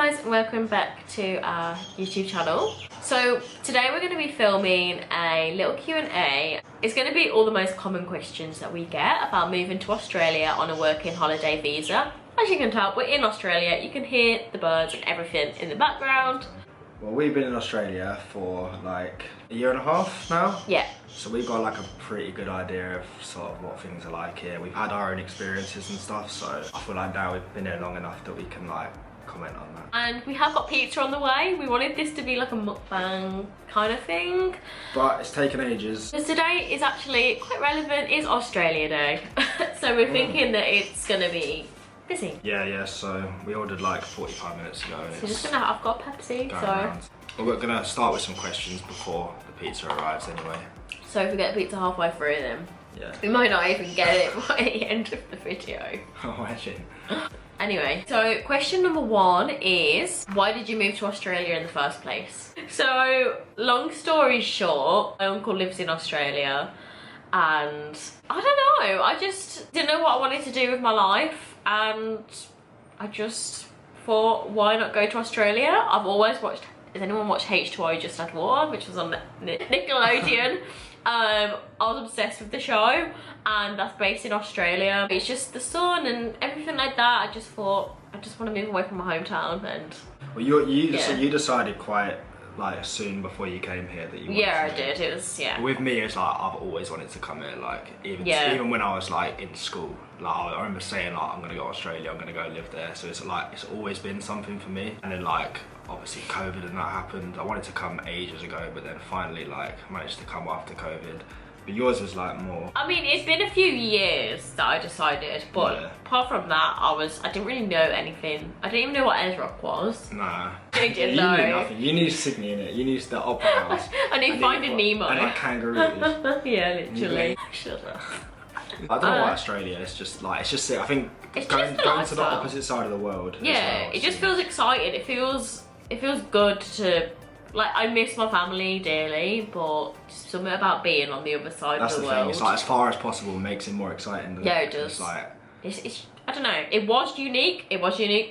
guys, and welcome back to our YouTube channel. So today we're going to be filming a little Q&A. It's going to be all the most common questions that we get about moving to Australia on a working holiday visa. As you can tell, we're in Australia. You can hear the birds and everything in the background. Well, we've been in Australia for like a year and a half now. Yeah. So we've got like a pretty good idea of sort of what things are like here. We've had our own experiences and stuff, so I feel like now we've been here long enough that we can like comment on that. And we have got pizza on the way. We wanted this to be like a mukbang kind of thing. But it's taken ages. Because today is actually quite relevant. It's Australia Day. So we're thinking that it's going to be busy. Yeah, so we ordered like 45 minutes ago. And So I've got Pepsi, so. Well, we're gonna start with some questions before the pizza arrives anyway. So if we get pizza halfway through then, yeah, we might not even get it by the end of the video. Imagine. Anyway, so question number one is, why did you move to Australia in the first place? So, long story short, my uncle lives in Australia and I don't know, I just didn't know what I wanted to do with my life and I just thought, why not go to Australia? I've always watched, has anyone watched H2O Just Add Water, which was on Nickelodeon? I was obsessed with the show and that's based in Australia. It's just the sun and everything like that. I just thought, I just want to move away from my hometown and... Well, so you decided quite like soon before you came here that you wanted Yeah, to I did. It was, yeah. With me, it's like I've always wanted to come here. Like even when I was like in school, like I remember saying like I'm gonna go to Australia, I'm gonna go live there. So it's like it's always been something for me. And then like obviously COVID and that happened. I wanted to come ages ago, but then finally like managed to come after COVID. But yours was like more. I mean, it's been a few years that I decided, but apart from that, I didn't really know anything. I didn't even know what Ezrock was. Nah. I didn't know. You knew nothing. You knew Sydney in it. You knew the Opera House. I knew Finding Nemo. And then kangaroos. Yeah, literally. Shut up. I don't know why Australia. It's just I think going to the opposite side of the world. Yeah, it just feels exciting. It feels good to. Like, I miss my family dearly, but just something about being on the other side of the world. That's the thing, it's like as far as possible makes it more exciting. Yeah, it does. It's like... It's, I don't know, it was unique,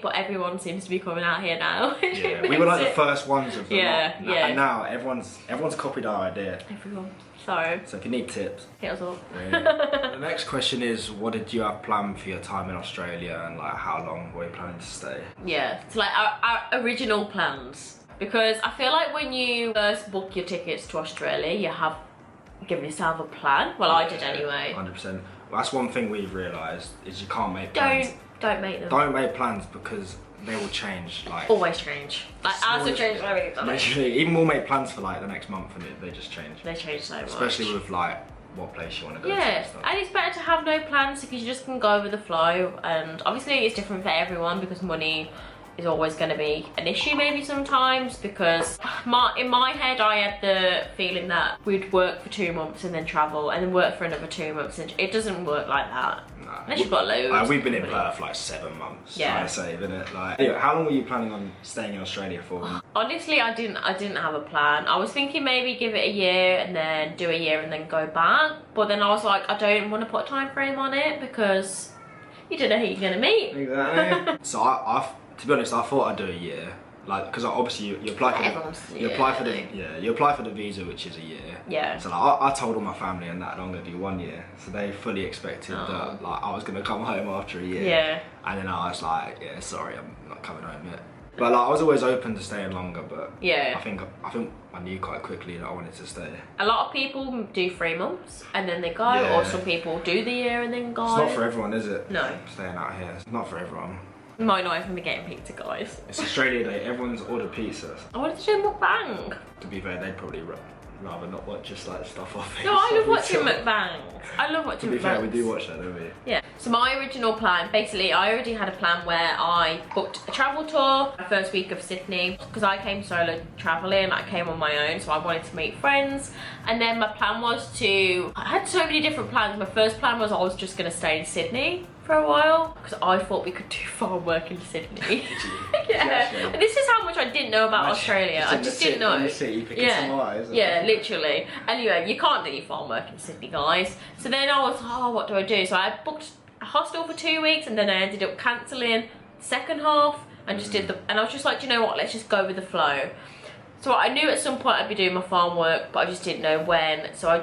but everyone seems to be coming out here now. Yeah, we were like the first ones of them. Yeah. And now everyone's copied our idea. Everyone. So if you need tips, hit us up. Yeah. The next question is, what did you have planned for your time in Australia and like how long were you planning to stay? Yeah, it's like our original plans. Because I feel like when you first book your tickets to Australia, you have given yourself a plan. Well, I did anyway. 100%. Well, that's one thing we've realised, is you can't make plans. Don't make them. Don't make plans because they will change. Like always change. Like ours have changed every time. Literally, even we'll make plans for like the next month and they just change. They change so much. Especially with like what place you want to go to. Yeah, and it's better to have no plans because you just can go with the flow. And obviously it's different for everyone because money is always going to be an issue maybe sometimes, because in my head I had the feeling that we'd work for 2 months and then travel and then work for another 2 months, and it doesn't work like that. Nah. Unless you've got loads. We've been in Perth for like 7 months. Yeah. Trying to save, innit? Like, anyway, how long were you planning on staying in Australia for? Honestly, I didn't have a plan. I was thinking maybe give it a year and then do a year and then go back, but then I was like, I don't want to put a time frame on it because you don't know who you're going to meet. Exactly. So to be honest, I thought I'd do a year, like because obviously you apply for the visa, which is a year. Yeah. So like, I told all my family and that I'm gonna do 1 year, so they fully expected that like I was gonna come home after a year. Yeah. And then I was like, yeah, sorry, I'm not coming home yet. But like I was always open to staying longer, but yeah, I think I knew quite quickly that I wanted to stay. A lot of people do 3 months and then they go, or some people do the year and then go. It's not for everyone, is it? No. Staying out here, it's not for everyone. We might not even be getting pizza, guys. It's Australia Day, everyone's ordered pizza. I wanted to do a mukbang. To be fair, they'd probably rather not watch just like stuff off it. No, I love watching mukbangs. I love watching mukbangs. To be fair, we do watch that, don't we? Yeah. So my original plan, basically, I already had a plan where I booked a travel tour the first week of Sydney because I came solo traveling. I came on my own, so I wanted to meet friends. And then my plan was I had so many different plans. My first plan was I was just going to stay in Sydney for a while because I thought we could do farm work in Sydney. Yeah. And this is how much I didn't know about Australia. I just didn't know. Yeah, literally. Anyway, you can't do farm work in Sydney, guys. So then I was, oh, what do I do? So I booked a hostel for 2 weeks and then I ended up cancelling the second half and just and I was just like, do you know what, let's just go with the flow. So I knew at some point I'd be doing my farm work, but I just didn't know when. So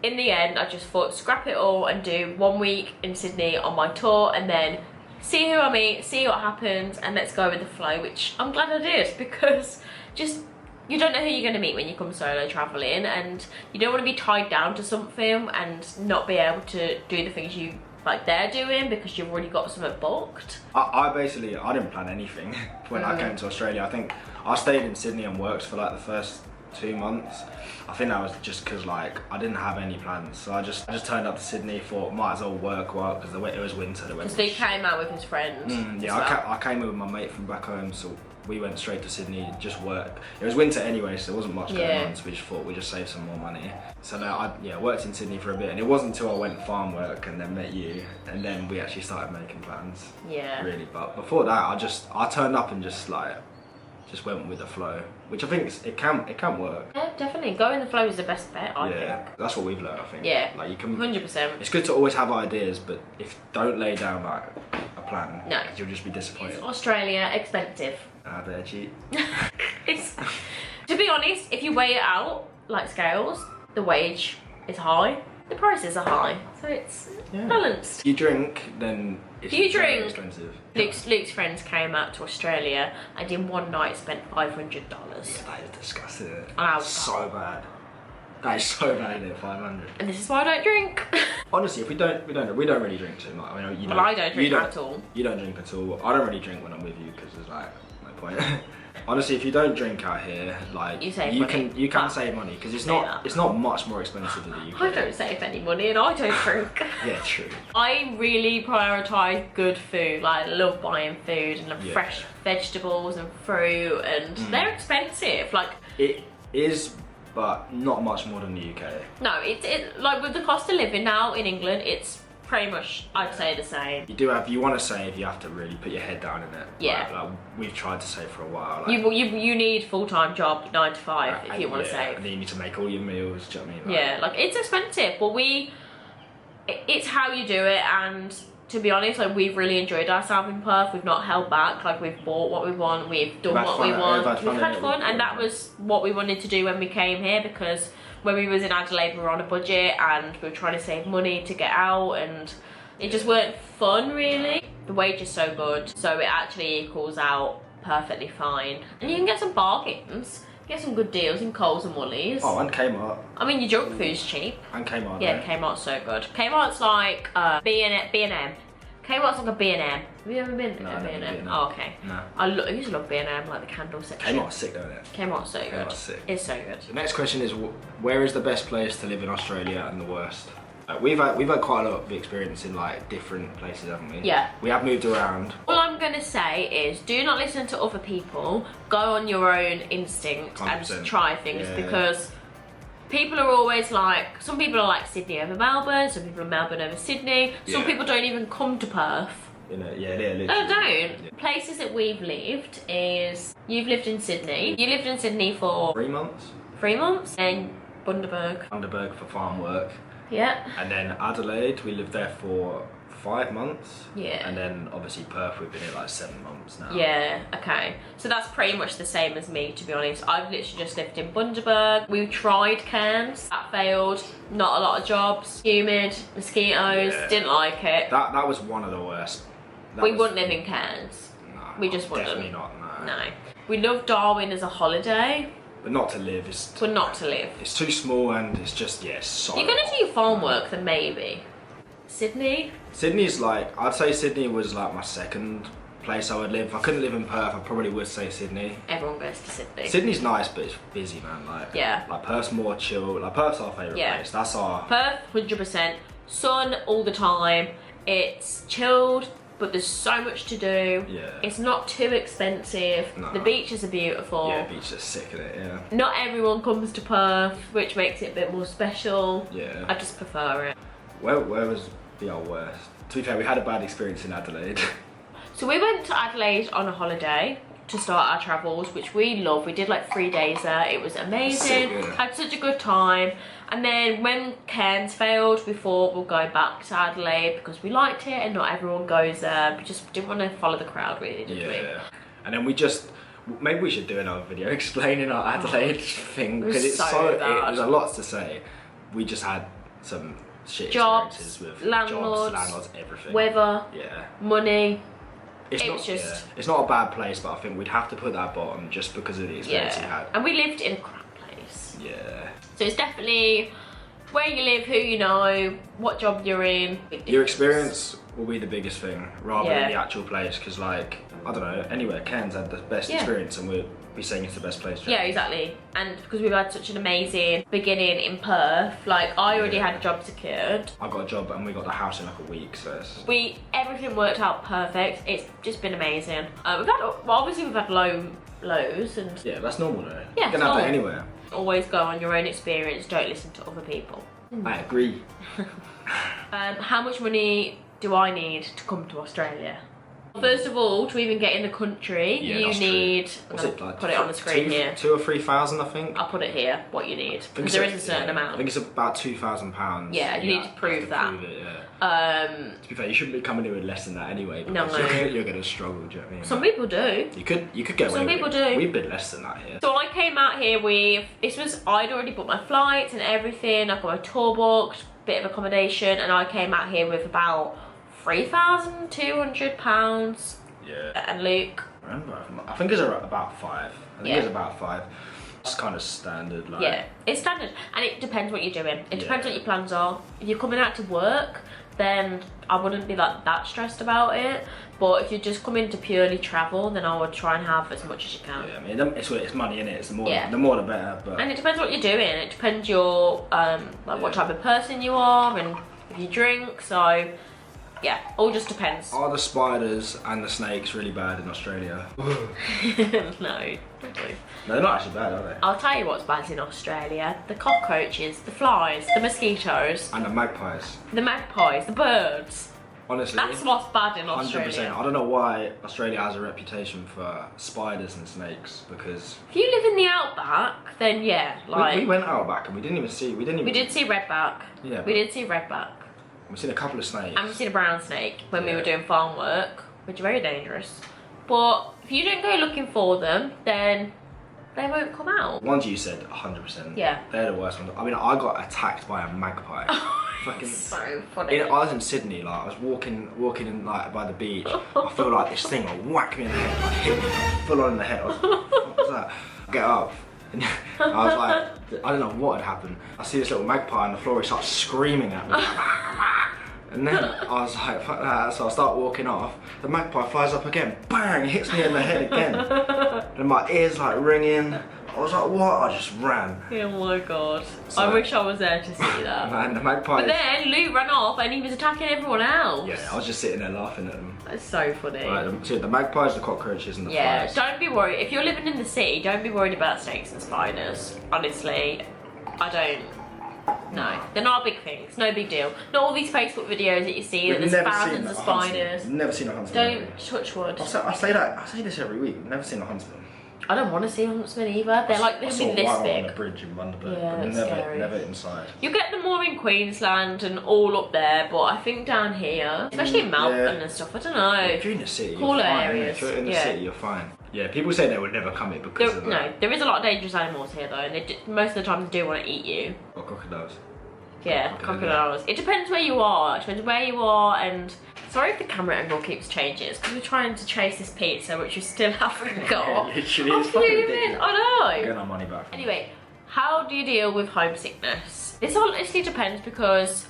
in the end, I just thought scrap it all and do 1 week in Sydney on my tour, and then see who I meet, see what happens, and let's go with the flow, which I'm glad I did, because you don't know who you're going to meet when you come solo travelling, and you don't want to be tied down to something and not be able to do the things you like they're doing because you've already got something booked. I didn't plan anything when I came to Australia. I think I stayed in Sydney and worked for like the first 2 months. I think that was just because like I didn't have any plans, so I just turned up to Sydney, thought might as well work because it was winter. So he came out with his friend. Yeah, I came with my mate from back home, so we went straight to Sydney, just work. It was winter anyway, so there wasn't much going on, so we just thought we'd just save some more money. So now I worked in Sydney for a bit, and it wasn't until I went farm work and then met you, and then we actually started making plans. Yeah. Really, but before that, I turned up and just went with the flow, which I think it can work. Yeah, definitely. Going the flow is the best bet, I think. That's what we've learned, I think. Yeah. Like you can 100%. It's good to always have ideas, but don't lay down like a plan. No. Because you'll just be disappointed. Australia, expensive. I better cheat. To be honest, if you weigh it out, like scales, the wage is high, the prices are high, so it's balanced. If you drink, then it's very expensive. Luke's friends came out to Australia and in one night spent $500. Yeah, that is disgusting. That's so bad. That is so bad, isn't it? 500. And this is why I don't drink. Honestly, if we don't really drink too much. I mean, I don't drink at all. You don't drink at all. I don't really drink when I'm with you because there's like no point. Honestly, if you don't drink out here, like you can save money because it's not much more expensive than the UK. I don't save any money and I don't drink. Yeah, true. I really prioritise good food. Like I love buying food and fresh vegetables and fruit, and they're expensive. Like it is, but not much more than the UK. No, it like with the cost of living now in England, it's pretty much, I'd say, the same. You want to save, you have to really put your head down in it. Yeah. Like we've tried to save for a while. Like, you need full-time job, 9 to 5, if you want to save. And then you need to make all your meals, do you know what I mean? Yeah, like it's expensive, but it's how you do it, and to be honest, like we've really enjoyed ourselves in Perth. We've not held back, like we've bought what we want, we've done what we want. We've had fun, and that was what we wanted to do when we came here, because when we was in Adelaide we were on a budget and we were trying to save money to get out, and it just weren't fun really. The wage is so good, so it actually equals out perfectly fine, and you can get some bargains. Get some good deals in Coles and Woolies. Oh, and Kmart. I mean, your junk food's cheap. And Kmart. Yeah, Kmart's so good. Kmart's like B&M. Kmart's like a B&M. Have you ever been to B&M? Oh, okay. No. I used to love B&M, like the candle section. Kmart's sick, don't it? Kmart's so good. Kmart's sick. It's so good. The next question is, where is the best place to live in Australia and the worst? We've had quite a lot of experience in like different places, haven't we? Yeah. We have moved around. All I'm gonna say is, do not listen to other people. Go on your own instinct 100%. And try things, because people are always like, some people are like Sydney over Melbourne, some people are Melbourne over Sydney, some people don't even come to Perth. You know, literally. No, don't. Yeah. Places that we've lived is, you've lived in Sydney. You lived in Sydney for 3 months. 3 months. Then Bundaberg. Bundaberg for farm work. Yeah. And then Adelaide, we lived there for 5 months. Yeah. And then obviously Perth, we've been here like 7 months now. Yeah, okay. So that's pretty much the same as me, to be honest. I've literally just lived in Bundaberg. We tried Cairns, that failed. Not a lot of jobs, humid, mosquitoes, didn't like it. That was one of the worst. We wouldn't live in Cairns. No, we just wouldn't. Definitely not, no. No. We love Darwin as a holiday. But not to live. But not to live. It's too small, and it's just, so You're gonna do farm work, then maybe. Sydney? Sydney's like, I'd say Sydney was like my second place I would live. If I couldn't live in Perth, I probably would say Sydney. Everyone goes to Sydney. Sydney's nice, but it's busy, man. Like Perth's more chill. Like Perth's our favourite place. That's our... Perth, 100%. Sun all the time. It's chilled, but there's so much to do. Yeah. It's not too expensive. No. The beaches are beautiful. Yeah, beaches are sick in it, yeah. Not everyone comes to Perth, which makes it a bit more special. Yeah. I just prefer it. Where was our worst? To be fair, we had a bad experience in Adelaide. So we went to Adelaide on a holiday to start our travels, which we love. We did like 3 days there. It was amazing. Had such a good time. And then when Cairns failed, we thought we'll go back to Adelaide because we liked it and not everyone goes there. We just didn't want to follow the crowd really, did we? And then maybe we should do another video explaining our Adelaide thing, because there's a lot to say. We just had some shit experiences with landlords, everything. Weather, money. It's not a bad place, but I think we'd have to put that bottom just because of the experience we had. And we lived in a crap place. Yeah. So it's definitely where you live, who you know, what job you're in. Your experience will be the biggest thing, rather than the actual place, because like, I don't know, anywhere, Cairns had the best experience and we'll be saying it's the best place. Yeah, exactly. And because we've had such an amazing beginning in Perth, like I already had a job secured. I got a job and we got the house in like a week, so everything worked out perfect. It's just been amazing. Obviously we've had lows and... Yeah, that's normal though. Yeah, you can have that anywhere. Always go on your own experience, don't listen to other people. I agree. How much money do I need to come to Australia? First of all, to even get in the country, you need... What's it like? Put it on the screen here. 2,000 or 3,000, I think. I'll put it here, what you need. Because there is a certain amount. I think it's about £2,000. Yeah, you need to prove that. Prove it, to be fair, you shouldn't be coming here with less than that anyway. No. You're going to struggle, do you know what I mean? Some people do. You could get away Some with people it. do. We've been less than that here. So I came out here with... I'd already booked my flights and everything. I got my tour booked, bit of accommodation, and I came out here with about £3,200. Yeah. And Luke? I think it's about 5. I think it's about 5. It's kind of standard. Like. Yeah, it's standard. And it depends what you're doing. It depends what your plans are. If you're coming out to work, then I wouldn't be like that stressed about it. But if you're just coming to purely travel, then I would try and have as much as you can. Yeah, I mean, it's money in it. It's the more the better. But... And it depends what you're doing. It depends your what type of person you are and if you drink. So yeah, all just depends. Are the spiders and the snakes really bad in Australia? No. They're not actually bad, are they? I'll tell you what's bad in Australia. The cockroaches, the flies, the mosquitoes. And the magpies. The magpies, the birds. Honestly. That's what's bad in Australia. 100%. I don't know why Australia has a reputation for spiders and snakes, because... If you live in the outback, then yeah, like... We went outback and we didn't even see... We did see redback. Yeah. We did see redback. We've seen a couple of snakes. And we've seen a brown snake when we were doing farm work, which are very dangerous. But if you don't go looking for them, then they won't come out. Ones you said, 100%. Yeah. They're the worst ones. I mean, I got attacked by a magpie. Fucking so funny. I was in Sydney, like I was walking in like by the beach. I feel like this thing will whack me in the head, like hit me full on in the head. I was like, what was that? I get up. And I was like, I don't know what had happened. I see this little magpie on the floor, he starts screaming at me. And then I was like, fuck that, so I start walking off. The magpie flies up again, bang, hits me in the head again. And my ears like ringing. I was like, what? I just ran. Oh my god. So, I wish I was there to see that. Man, the magpie. But then Luke ran off and he was attacking everyone else. Yeah, I was just sitting there laughing at them. That's so funny. Right, so the magpies, the cockroaches and the flies. Don't be worried. If you're living in the city, don't be worried about snakes and spiders. Honestly, I don't. No, they're not a big thing. It's no big deal. Not all these Facebook videos that you see that there's thousands of spiders. Never seen a huntsman. Don't touch wood. I say this every week. Never seen a huntsman. I don't want to see huntsmen either. They're like, they'll be this big. On the bridge in Bundaberg, Yeah, but that's scary. never inside. You get them more in Queensland and all up there, but I think down here, especially in Melbourne and stuff, I don't know. If you're in the city, cooler you're fine. areas. If you're in the city, you're fine. Yeah, people say they would never come here because of that. No, there is a lot of dangerous animals here though, and most of the time they do want to eat you. Or crocodiles. Yeah, crocodiles. It depends where you are. It depends where you are, and sorry if the camera angle keeps changing. It's because we're trying to chase this pizza, which we still haven't got. Yeah, literally, it's fucking ridiculous. I know. We're getting our money back. Anyway, how do you deal with homesickness? This honestly depends, because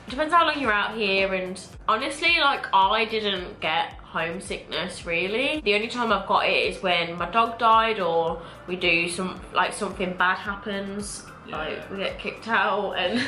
it depends how long you're out here, and honestly, like, I didn't get homesickness really. The only time I've got it is when my dog died, or we do something bad happens. Like we get kicked out, and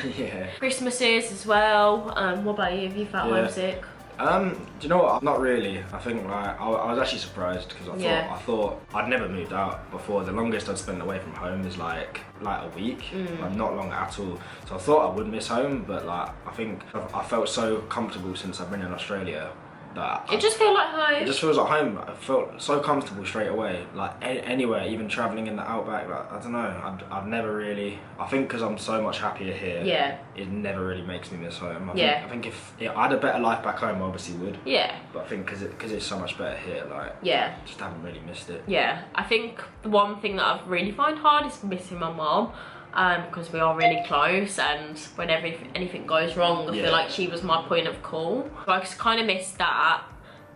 Christmases as well. What about you? Have you felt homesick? Do you know what? Not really. I think like I was actually surprised because I thought I'd never moved out before. The longest I'd spent away from home is like a week, like not long at all. So I thought I would miss home, but like I think I felt so comfortable since I've been in Australia that It just feels like home. It just feels like home. I felt so comfortable straight away. Like anywhere, even traveling in the outback. Like I don't know. I've never really. I think because I'm so much happier here. Yeah. It never really makes me miss home. Yeah. I think if I had a better life back home, I obviously would. Yeah. But I think because it's so much better here, like. Yeah. Just haven't really missed it. Yeah. I think the one thing that I've really find hard is missing my mom. Because we are really close, and whenever anything goes wrong, I feel like she was my point of call. So I just kind of miss that,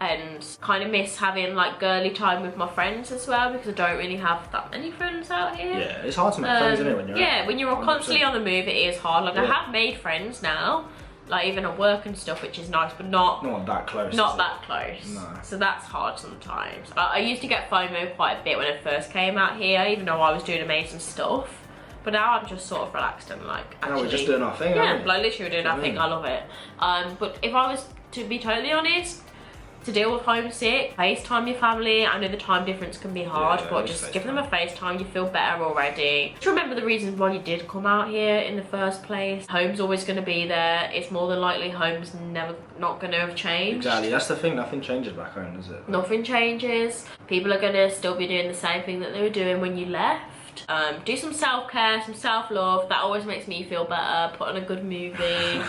and kind of miss having like girly time with my friends as well, because I don't really have that many friends out here. Yeah, it's hard to make friends, isn't it, when you're when you're 100%. Constantly on the move, it is hard. Like I have made friends now, like even at work and stuff, which is nice, but not that close. Not that close. No. So that's hard sometimes. I used to get FOMO quite a bit when I first came out here, even though I was doing amazing stuff. But now I'm just sort of relaxed and like actually... No, we're just doing our thing, yeah, like literally doing our thing. I love it. But if I was to be totally honest, to deal with homesick, FaceTime your family. I know the time difference can be hard, but just give them a FaceTime, you feel better already. Just remember the reasons why you did come out here in the first place. Home's always going to be there. It's more than likely home's not going to have changed. Exactly, that's the thing. Nothing changes back home, does it? Nothing changes. People are going to still be doing the same thing that they were doing when you left. Do some self-care, some self-love. That always makes me feel better. Put on a good movie,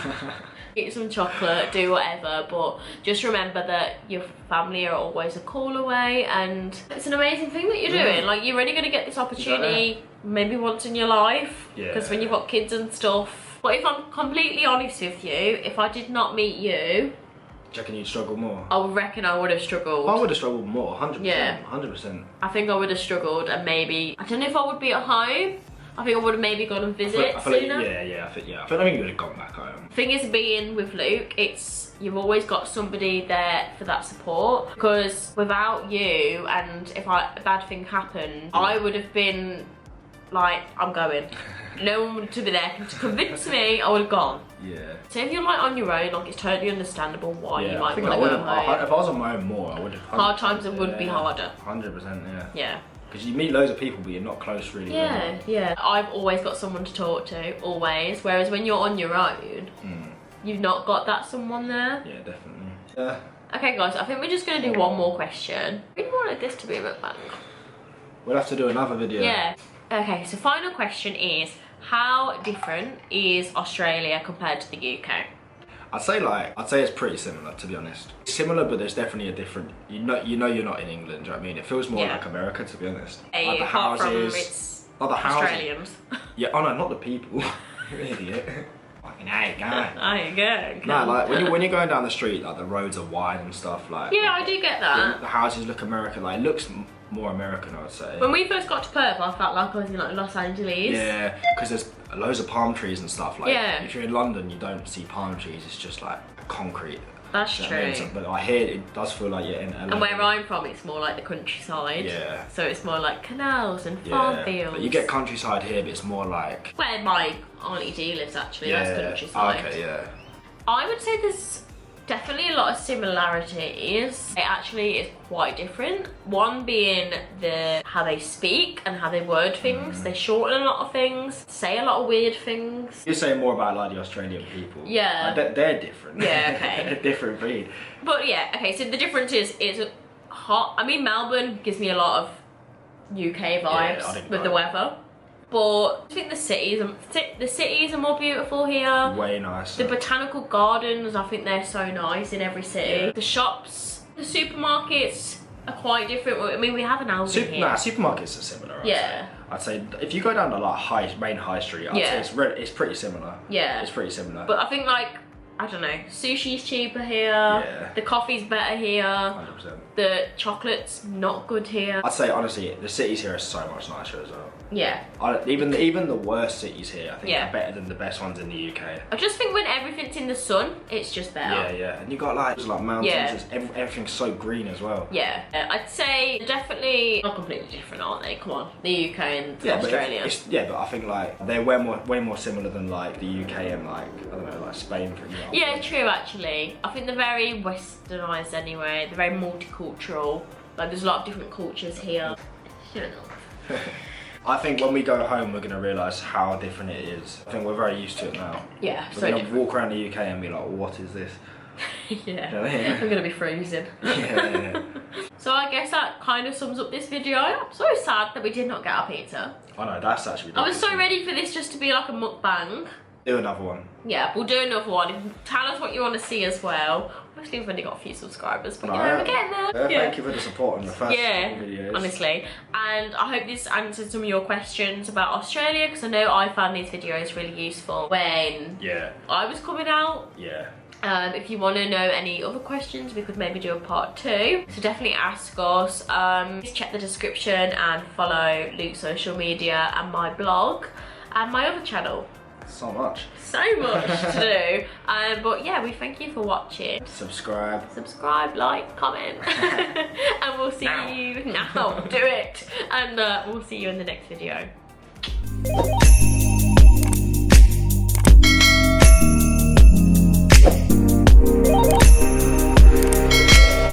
eat some chocolate, do whatever. But just remember that your family are always a call away, and it's an amazing thing that you're doing. Like you're only going to get this opportunity maybe once in your life, because when you've got kids and stuff. But if I'm completely honest with you, if I did not meet you, do you reckon you'd struggle more? I reckon I would have struggled. I would have struggled more, 100%. Yeah. 100%. I think I would have struggled, and maybe, I don't know if I would be at home. I think I would have maybe gone and visited I feel like, sooner. I think you would have gone back home. Thing is, being with Luke, you've always got somebody there for that support, because without you, and if a bad thing happened, I would have been like, I'm going. No one would have been there to convince me. I would have gone. Yeah. So if you're like on your own, like it's totally understandable why you might want to go home. If I was on my own more, I would have. Hard times would be harder. 100%, yeah. Yeah. Because you meet loads of people, but you're not close really. Yeah, yeah. I've always got someone to talk to, always. Whereas when you're on your own, you've not got that someone there. Yeah, definitely. Yeah. Okay, guys, I think we're just going to do one more question. I really wanted this to be a mukbang. We'll have to do another video. Yeah. Okay, so final question is, how different is Australia compared to the UK? I'd say it's pretty similar, to be honest. It's similar, but there's definitely a different. You know you're not in England. Do you know what I mean? It feels more like America, to be honest. Hey, like the apart houses, from it's like the houses. Australians. Yeah. Oh no, not the people. You're an idiot. Fucking hate guy. I go. No, like when you're going down the street, like the roads are wide and stuff. Like yeah, I do get that. The houses look American. Like it looks more American, I would say. When we first got to Perth, I felt like I was in like Los Angeles. Yeah, because there's loads of palm trees and stuff. Like if you're in London, you don't see palm trees. It's just like concrete. That's true. But I hear it does feel like you're in LA. And where I'm from, it's more like the countryside. Yeah. So it's more like canals and farm fields. But you get countryside here, but it's more like... Where my Auntie D lives, actually. That's countryside. Okay, yeah. I would say there's definitely a lot of similarities. It actually is quite different. One being how they speak and how they word things. They shorten a lot of things, say a lot of weird things. You're saying more about like the Australian people. Yeah. Like, they're different. Yeah, okay. They're a different breed. But yeah, okay, so the difference is it's hot. I mean, Melbourne gives me a lot of UK vibes with the weather. But I think the cities are more beautiful here. Way nicer. The botanical gardens, I think they're so nice in every city. Yeah. The shops, the supermarkets are quite different. I mean, we have an Aldi here. Nah, supermarkets are similar. I'd say if you go down to like main high street, I'd say it's pretty similar. Yeah. It's pretty similar. But I think like, I don't know, sushi's cheaper here. Yeah. The coffee's better here. 100%. The chocolate's not good here. I'd say honestly, the cities here are so much nicer as well. Yeah. Even the worst cities here, I think are better than the best ones in the UK. I just think when everything's in the sun, it's just better. Yeah, yeah. And you got like mountains, everything's so green as well. Yeah. I'd say definitely not completely different, aren't they? Come on. The UK and Australia. But I think like they're way more similar than like the UK and like, I don't know, like Spain for example. Yeah, true actually. I think they're very westernised anyway. They're very multicultural. Like there's a lot of different cultures here. I think when we go home, we're going to realise how different it is. I think we're very used to it now. Yeah, we're going to walk around the UK and be like, what is this? Yeah, You know what I mean? I'm gonna be freezing. Yeah. So I guess that kind of sums up this video. I'm so sad that we did not get our pizza. I know, that's actually I was ridiculous. so ready for this just to be like a mukbang. Do another one. Yeah, we'll do another one. Tell us what you want to see as well. Obviously, we've only got a few subscribers, but you know, we're getting there. Yeah, thank you for the support on the first videos. Honestly. And I hope this answered some of your questions about Australia, because I know I found these videos really useful when I was coming out. Yeah. If you want to know any other questions, we could maybe do a part 2. So definitely ask us. Please check the description and follow Luke's social media and my blog and my other channel. So much To do. But yeah, we thank you for watching. Subscribe, like, comment. And we'll see you now. Do it. And we'll see you in the next video.